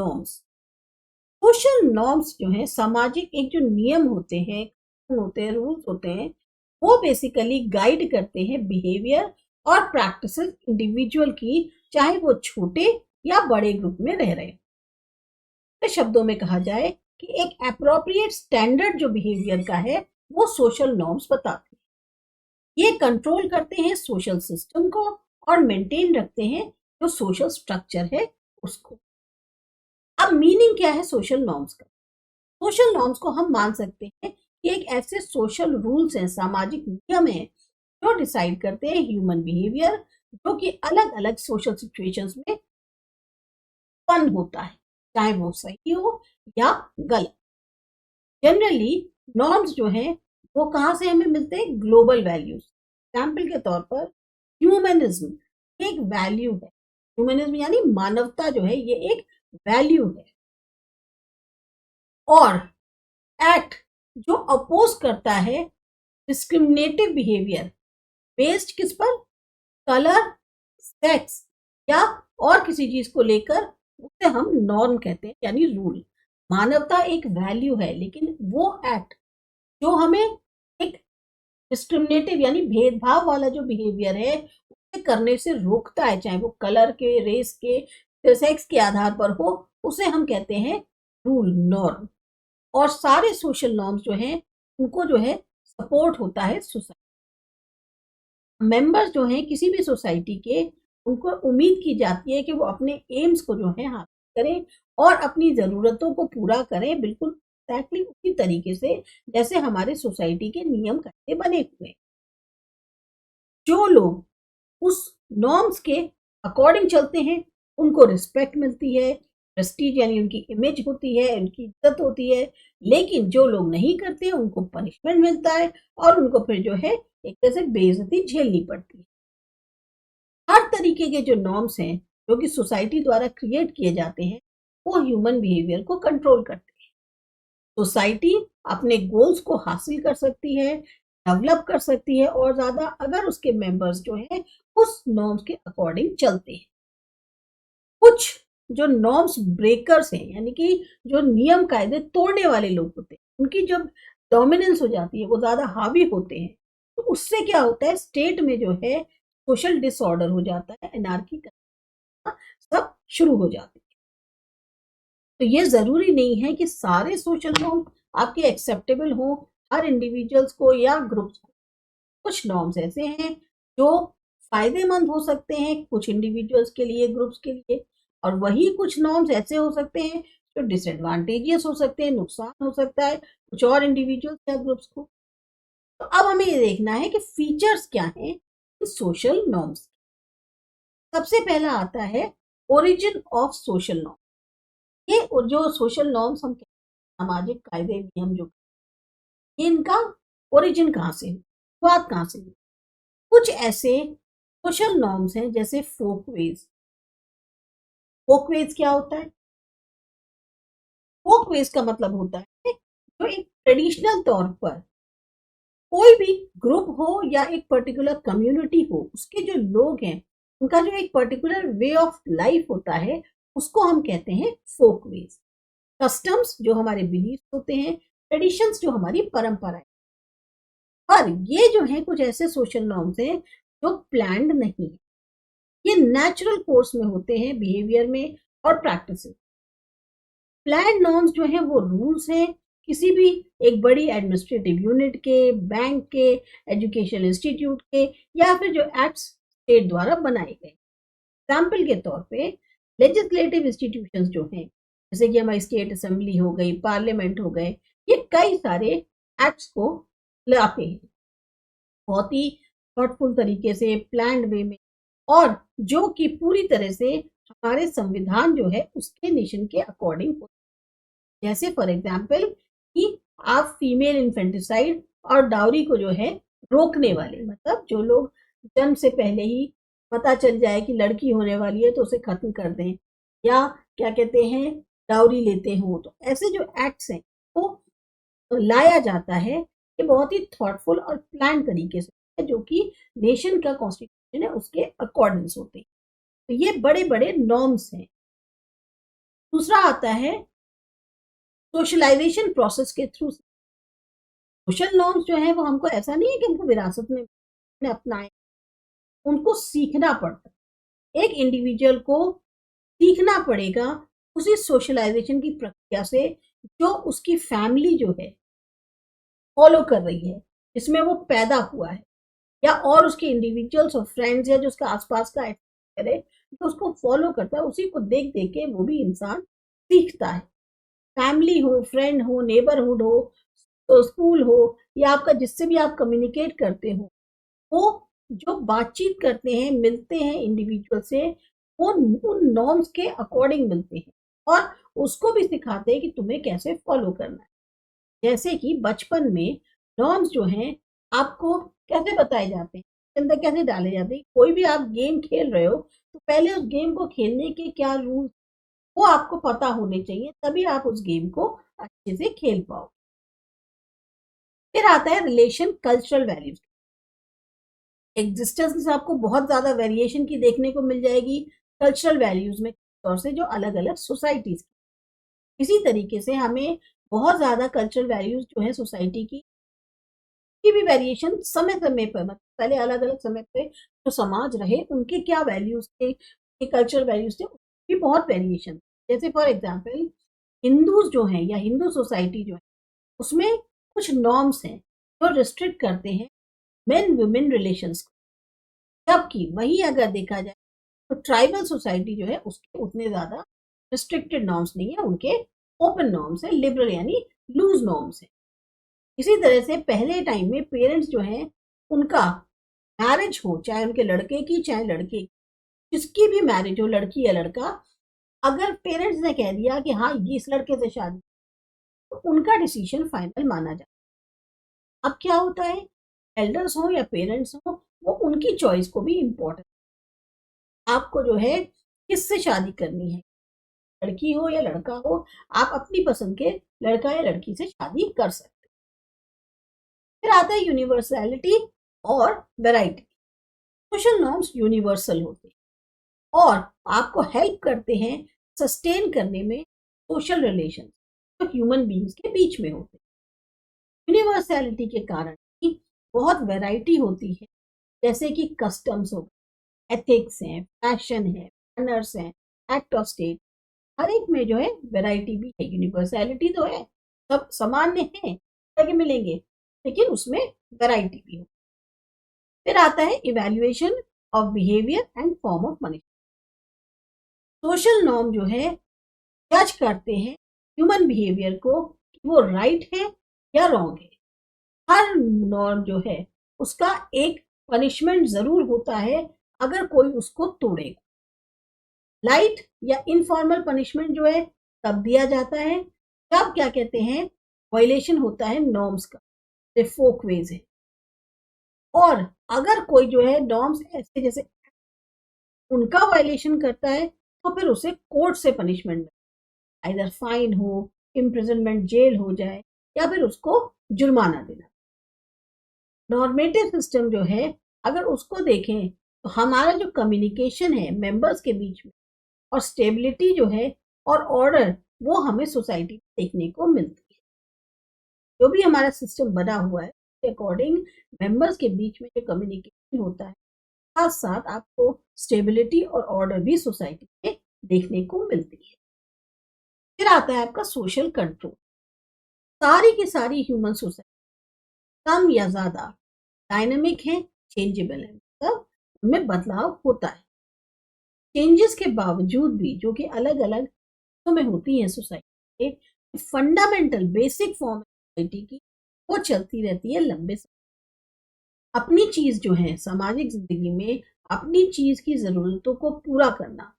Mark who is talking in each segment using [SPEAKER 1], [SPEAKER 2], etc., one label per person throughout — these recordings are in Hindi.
[SPEAKER 1] नॉर्म्स। सोशल नॉर्म्स जो है सामाजिक एक जो नियम होते हैं, रूल्स होते हैं, वो बेसिकली गाइड करते हैं बिहेवियर और प्रैक्टिसेस इंडिविजुअल की, चाहे वो छोटे या बड़े ग्रुप में रह रहे हैं। शब्दों में कहा जाए कि एक एप्रोप्रिएट स्टैंडर्ड जो बिहेवियर का है वो सोशल नॉर्म्स बताते हैं। ये कंट्रोल करते हैं सोशल सिस्टम को और मेंटेन रखते हैं जो सोशल स्ट्रक्चर है उसको। अब मीनिंग क्या है सोशल नॉर्म्स का? सोशल नॉर्म्स को हम मान सकते हैं कि एक ऐसे सोशल रूल्स हैं, सामाजिक नियम हैं जो डिसाइड करते हैं ह्यूमन बिहेवियर, जो कि अलग अलग सोशल सिचुएशंस में फन होता है, चाहे वो सही हो या गलत। जनरली नॉर्म्स जो हैं वो कहाँ से हमें मिलते हैं? Global values. एग्जाम्पल के तौर पर ह्यूमनिज्म एक वैल्यू है। ह्यूमनिज्म यानी मानवता जो है ये एक वैल्यू है। और एक्ट जो अपोज करता है डिस्क्रिमिनेटिव बिहेवियर बेस्ड किस पर? कलर, सेक्स या और किसी चीज को लेकर, उसे हम नॉर्म कहते हैं यानी रूल। मानवता एक वैल्यू है, लेकिन वो एक्ट जो हमें एक डिस्क्रिमिनेटिव यानी भेदभाव वाला जो बिहेवियर है उसे करने से रोकता है, चाहे वो कलर के, रेस के, सेक्स के आधार पर हो, उसे हम कहते हैं रूल, नॉर्म। और सारे सोशल नॉर्म्स जो हैं उनको जो है सपोर्ट होता है सोसाइटी। मेंबर्स जो हैं किसी भी सोसाइटी के, उनको उम्मीद की जाती है कि वो अपने एम्स को जो है हासिल करें और अपनी ज़रूरतों को पूरा करें, बिल्कुल एक्जैक्टली उसी तरीके से जैसे हमारे सोसाइटी के नियम कायदे बने हुए। जो लोग उस नॉर्म्स के अकॉर्डिंग चलते हैं उनको रिस्पेक्ट मिलती है, प्रेस्टीज यानी उनकी इमेज होती है, उनकी इज्जत होती है। लेकिन जो लोग नहीं करते उनको पनिशमेंट मिलता है और उनको फिर जो है एक तरह से बेइज्जती झेलनी पड़ती है। हर तरीके के जो नॉर्म्स हैं जो कि सोसाइटी द्वारा क्रिएट किए जाते हैं वो ह्यूमन बिहेवियर को कंट्रोल करते हैं। सोसाइटी अपने गोल्स को हासिल कर सकती है, डेवलप कर सकती है और ज्यादा अगर उसके मेंबर्स जो हैं उस नॉर्म्स के अकॉर्डिंग चलते हैं। कुछ जो नॉर्म्स ब्रेकर्स हैं यानी कि जो नियम कायदे तोड़ने वाले लोग होते हैं, उनकी जब डोमिनेंस हो जाती है, वो ज्यादा हावी होते हैं, तो उससे क्या होता है? स्टेट में जो है सोशल डिसऑर्डर हो जाता है, एनार्की का सब शुरू हो जाती है। तो ये जरूरी नहीं है कि सारे सोशल नॉर्म आपके एक्सेप्टेबल हो हर इंडिविजुअल्स को या ग्रुप्स को। कुछ नॉर्म्स ऐसे हैं जो फायदेमंद हो सकते हैं कुछ इंडिविजुअल्स के लिए, ग्रुप्स के लिए, और वही कुछ नॉर्म्स ऐसे हो सकते हैं जो डिसएडवांटेजियस हो सकते हैं, नुकसान हो सकता है कुछ और इंडिविजुअल्स या ग्रुप्स को। तो अब हमें ये देखना है कि फीचर्स क्या हैं सोशल नॉर्म्स। सबसे पहला आता है ओरिजिन ऑफ सोशल नॉर्म। ये जो सोशल नॉर्म्स हम कहते हैं, सामाजिक कायदे नियम जो, ये इनका ओरिजिन कहाँ से, शुरुआत कहाँ से? कुछ ऐसे सोशल नॉर्म्स हैं जैसे फोकवेज। फोकवेज क्या होता है? फोकवेज का मतलब होता है जो एक ट्रेडिशनल तौर पर कोई भी ग्रुप हो या एक पर्टिकुलर कम्युनिटी हो, उसके जो लोग हैं उनका जो एक पर्टिकुलर वे ऑफ लाइफ होता है उसको हम कहते हैं फोकवेज। कस्टम्स जो हमारे बिलीफ होते हैं, ट्रेडिशंस जो हमारी परंपरा है। पर ये जो है कुछ ऐसे सोशल नॉर्म्स हैं जो प्लान्ड नहीं है, ये नेचुरल कोर्स में होते हैं बिहेवियर में और प्रैक्टिस। प्लान नॉर्म्स जो है वो रूल्स हैं किसी भी एक बड़ी एडमिनिस्ट्रेटिव यूनिट के, बैंक के, एजुकेशन इंस्टीट्यूट के, या फिर जो एक्ट्स स्टेट द्वारा बनाए गए। एग्जाम्पल के तौर पे लेजिस्लेटिव इंस्टीट्यूशंस जो हैं, जैसे कि हमारी स्टेट असेंबली हो गई, पार्लियामेंट हो गए, ये कई सारे एक्ट्स को लाते हैं बहुत ही थॉटफुल तरीके से, प्लान्ड वे में, और जो कि पूरी तरह से हमारे संविधान जो है उसके नेशन के अकॉर्डिंग होते हैं। जैसे फॉर एग्जाम्पल कि आप फीमेल इन्फेंटिसाइड और डाउरी को जो है रोकने वाले, मतलब जो लोग जन्म से पहले ही पता चल जाए कि लड़की होने वाली है तो उसे खत्म कर दें, या क्या कहते हैं डाउरी लेते हो, तो ऐसे जो एक्ट्स हैं वो लाया जाता है। ये बहुत ही थॉटफुल और प्लान तरीके से है, जो कि नेशन का कॉन्स्टिट्यूशन है उसके अकॉर्डिंग्स होते हैं। तो ये बड़े बड़े नॉर्म्स हैं। दूसरा आता है सोशलाइजेशन प्रोसेस के थ्रू। सोशल नॉर्म्स जो है वो हमको ऐसा नहीं है कि हमको विरासत में अपनाए, उनको सीखना पड़ता है। एक इंडिविजुअल को सीखना पड़ेगा उसी सोशलाइजेशन की प्रक्रिया से जो उसकी फैमिली जो है फॉलो कर रही है, जिसमें वो पैदा हुआ है, या और उसके इंडिविजुअल्स और फ्रेंड्स या जो उसका आसपास का करे तो उसको फॉलो करता है, उसी को देख देख के वो भी इंसान सीखता है। फैमिली हो, फ्रेंड हो, नेबरहुड हो, तो स्कूल हो, या आपका जिससे भी आप कम्युनिकेट करते हो, वो जो बातचीत करते हैं, मिलते हैं इंडिविजुअल से, वो उन नॉर्म्स के अकॉर्डिंग मिलते हैं और उसको भी सिखाते हैं कि तुम्हें कैसे फॉलो करना है। जैसे कि बचपन में नॉर्म्स जो हैं आपको कैसे बताए जाते हैं, अंदर कैसे डाले जाते हैं। कोई भी आप गेम खेल रहे हो तो पहले उस गेम को खेलने के क्या रूल वो आपको पता होने चाहिए, तभी आप उस गेम को अच्छे से खेल पाओ। फिर आता है रिलेशन कल्चरल वैल्यूज। एग्जिस्टेंस में आपको बहुत ज्यादा वेरिएशन की देखने को मिल जाएगी कल्चरल वैल्यूज में तौर से, जो अलग अलग सोसाइटीज। इसी तरीके से हमें बहुत ज्यादा कल्चरल वैल्यूज जो है सोसाइटी की भी वेरिएशन समय समय पर, मतलब पहले अलग अलग समय पे जो समाज रहे उनके क्या वैल्यूज थे, कल्चरल वैल्यूज थे, भी बहुत वेरिएशन। जैसे फॉर एग्जाम्पल हिंदूज जो हैं या हिंदू सोसाइटी जो है उसमें कुछ नॉर्म्स हैं जो रिस्ट्रिक्ट करते हैं मेन वुमेन रिलेशंस को, जबकि वही अगर देखा जाए तो ट्राइबल सोसाइटी जो है उसके उतने ज्यादा रिस्ट्रिक्टेड नॉर्म्स नहीं है, उनके ओपन नॉर्म्स है, लिबरल यानी लूज नॉर्म्स है। इसी तरह से पहले टाइम में पेरेंट्स जो है उनका मैरिज हो, चाहे उनके लड़के की चाहे लड़के की, जिसकी भी मैरिज हो, लड़की या लड़का, अगर पेरेंट्स ने कह दिया कि हाँ ये इस लड़के से शादी, तो उनका डिसीजन फाइनल माना जाता है। अब क्या होता है, एल्डर्स हो या पेरेंट्स हो, वो उनकी चॉइस को भी इम्पोर्टेंट, आपको जो है किससे शादी करनी है, लड़की हो या लड़का हो, आप अपनी पसंद के लड़का या लड़की से शादी कर सकते। फिर आता है यूनिवर्सैलिटी और वैरायटी। सोशल नॉर्म्स यूनिवर्सल होते हैं और आपको हेल्प करते हैं सस्टेन करने में सोशल रिलेशन जो ह्यूमन बींग्स के बीच में होते हैं। यूनिवर्सैलिटी के कारण ही बहुत वैरायटी होती है, जैसे कि कस्टम्स हो, एथिक्स हैं, फैशन है, मैनर्स हैं, एक्ट ऑफ स्टेट, हर एक में जो है वैरायटी भी है। यूनिवर्सैलिटी तो है, सब सामान्य है, के मिलेंगे, लेकिन उसमें वैरायटी भी हो। फिर आता है evaluation of behaviour and form of punishment. Social norm जो है जज करते हैं ह्यूमन बिहेवियर को कि वो राइट है या रॉन्ग है। हर नॉर्म जो है उसका एक पनिशमेंट जरूर होता है अगर कोई उसको तोड़ेगा। लाइट या इनफॉर्मल पनिशमेंट जो है तब दिया जाता है जब क्या कहते हैं वायलेशन होता है नॉर्म्स का, फोक वेज है। और अगर कोई जो है नॉर्म्स ऐसे जैसे उनका वायलेशन करता है तो फिर उसे कोर्ट से पनिशमेंट, आइदर फाइन हो, इम्प्रिजनमेंट, जेल हो जाए, या फिर उसको जुर्माना देना। नॉर्मेटिव सिस्टम जो है अगर उसको देखें तो हमारा जो कम्युनिकेशन है मेंबर्स के बीच में और स्टेबिलिटी जो है और ऑर्डर, वो हमें सोसाइटी में देखने को मिलती है। जो भी हमारा सिस्टम बना हुआ है उसके अकॉर्डिंग मेंबर्स के बीच में जो कम्युनिकेशन होता है, साथ साथ आपको स्टेबिलिटी और ऑर्डर भी सोसाइटी में देखने को मिलती है। फिर आता है आपका सोशल कंट्रोल। सारी की सारी ह्यूमन सोसाइटी कम या ज्यादा डायनामिक है, चेंजेबल है, मतलब उनमें बदलाव होता है। चेंजेस के बावजूद भी जो कि अलग अलग में होती है society, fundamental basic form society की वो चलती रहती है लंबे समय। अपनी चीज जो है सामाजिक जिंदगी में अपनी चीज की जरूरतों को पूरा करना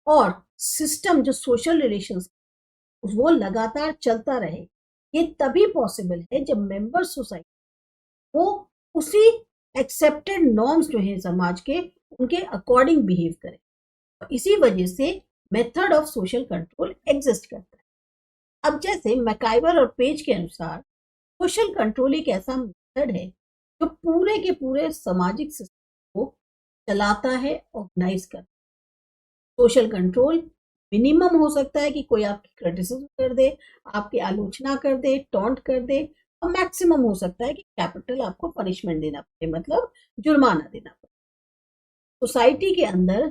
[SPEAKER 1] और सिस्टम जो सोशल रिलेशंस वो लगातार चलता रहे, ये तभी पॉसिबल है जब मेंबर सोसाइटी वो उसी एक्सेप्टेड नॉर्म्स जो है समाज के उनके अकॉर्डिंग बिहेव करे। और इसी वजह से method of social control exist करता है। अब जैसे मैकाइवर और पेज के अनुसार सोशल कंट्रोल एक ऐसा मेथड है जो पूरे के पूरे सामाजिक सिस्टम को चलाता है, ऑर्गेनाइज करता है। सोशल कंट्रोल मिनिमम हो सकता है कि कोई आपकी क्रिटिसिज्म कर दे, आपकी आलोचना कर दे, टॉन्ट कर दे, और मैक्सिमम हो सकता है कि कैपिटल आपको पनिशमेंट देना पड़े, मतलब जुर्माना देना पड़े। सोसाइटी के अंदर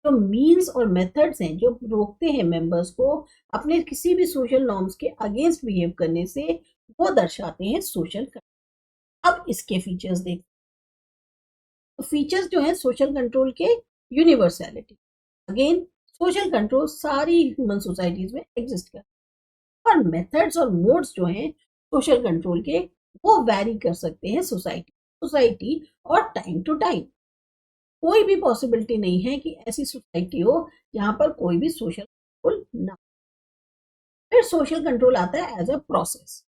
[SPEAKER 1] जो मीन्स और मेथड्स हैं जो रोकते हैं मेंबर्स को अपने किसी भी सोशल नॉर्म्स के अगेंस्ट बिहेव करने से, वो दर्शाते हैं सोशल कंट्रोल। अब इसके फीचर्स देख, तो फीचर्स जो हैं सोशल कंट्रोल के, यूनिवर्सैलिटी। अगेन सोशल कंट्रोल सारी ह्यूमन सोसाइटीज में एग्जिस्ट करता है, और मेथड्स और मोड्स जो हैं सोशल कंट्रोल के, वो वैरी कर सकते हैं सोसाइटी सोसाइटी और टाइम टू टाइम। कोई भी पॉसिबिलिटी नहीं है कि ऐसी सोसाइटी हो जहां पर कोई भी सोशल कंट्रोल ना। फिर सोशल कंट्रोल आता है as a process.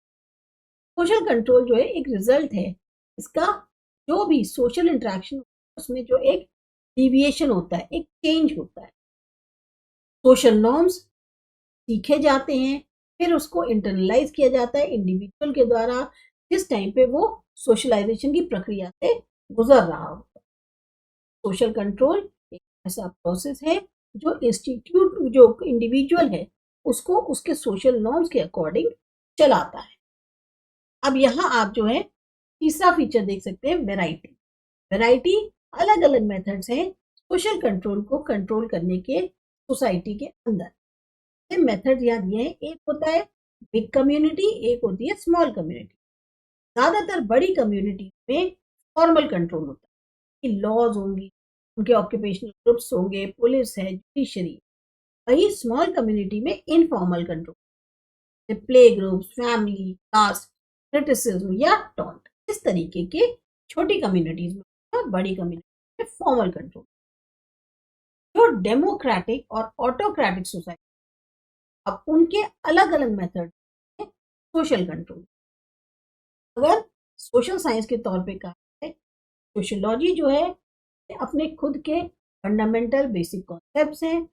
[SPEAKER 1] Social control जो है एक रिजल्ट है इसका, जो भी सोशल इंटरेक्शन उसमें जो एक डिविएशन होता है, एक चेंज होता है। सोशल नॉर्म्स सीखे जाते हैं, फिर उसको इंटरनलाइज किया जाता है इंडिविजुअल के द्वारा, जिस टाइम पे वो सोशलाइजेशन की प्रक्रिया से गुजर रहा हो। सोशल कंट्रोल एक ऐसा प्रोसेस है जो इंस्टीट्यूट, जो इंडिविजुअल है, उसको उसके सोशल नॉर्म्स के अकॉर्डिंग चलाता है। अब यहाँ आप जो है तीसरा फीचर देख सकते हैं, वेराइटी। वेराइटी, अलग अलग मेथड्स हैं सोशल कंट्रोल को कंट्रोल करने के सोसाइटी के अंदर। मेथड याद ये है, एक होता है बिग कम्युनिटी, एक होती है स्मॉल कम्युनिटी। ज्यादातर बड़ी कम्युनिटी में फॉर्मल कंट्रोल होता है कि लॉज होंगी, उनके ऑक्यूपेशनल ग्रुप्स होंगे, पुलिस है, जुडिशरी। वही स्मॉल कम्युनिटी में informal control, play groups, family, caste, criticism या टॉन्ट, इस तरीके के छोटी कम्युनिटीज में, और बड़ी कम्युनिटी में फॉर्मल कंट्रोल। जो डेमोक्रेटिक और ऑटोक्रेटिक सोसाइटी, अब उनके अलग अलग मेथड है सोशल कंट्रोल। अगर सोशल साइंस के तौर पे कहा है, सोशियोलॉजी जो है अपने खुद के फंडामेंटल बेसिक कॉन्सेप्ट्स हैं।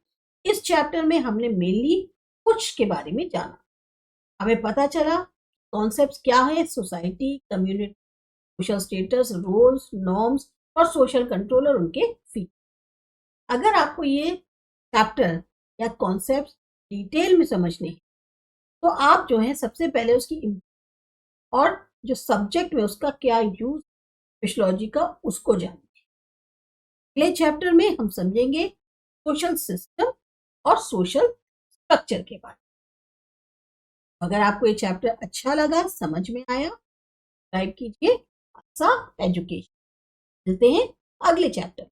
[SPEAKER 1] इस चैप्टर में हमने मेनली कुछ के बारे में जाना। हमें पता चला कॉन्सेप्ट्स क्या है, society, community, social status, roles, norms और सोशल कंट्रोल और उनके फीचर। अगर आपको ये चैप्टर या कॉन्सेप्ट्स डिटेल में समझने हैं, तो आप जो है सबसे पहले उसकी और जो सब्जेक्ट में उसका क्या यूज सोशियोलॉजी का, उसको जानेंगे। अगले चैप्टर में हम समझेंगे सोशल सिस्टम और सोशल स्ट्रक्चर के बारे में। अगर आपको ये चैप्टर अच्छा लगा, समझ में आया, सब्सक्राइब कीजिए आशा एजुकेशन। मिलते हैं अगले चैप्टर।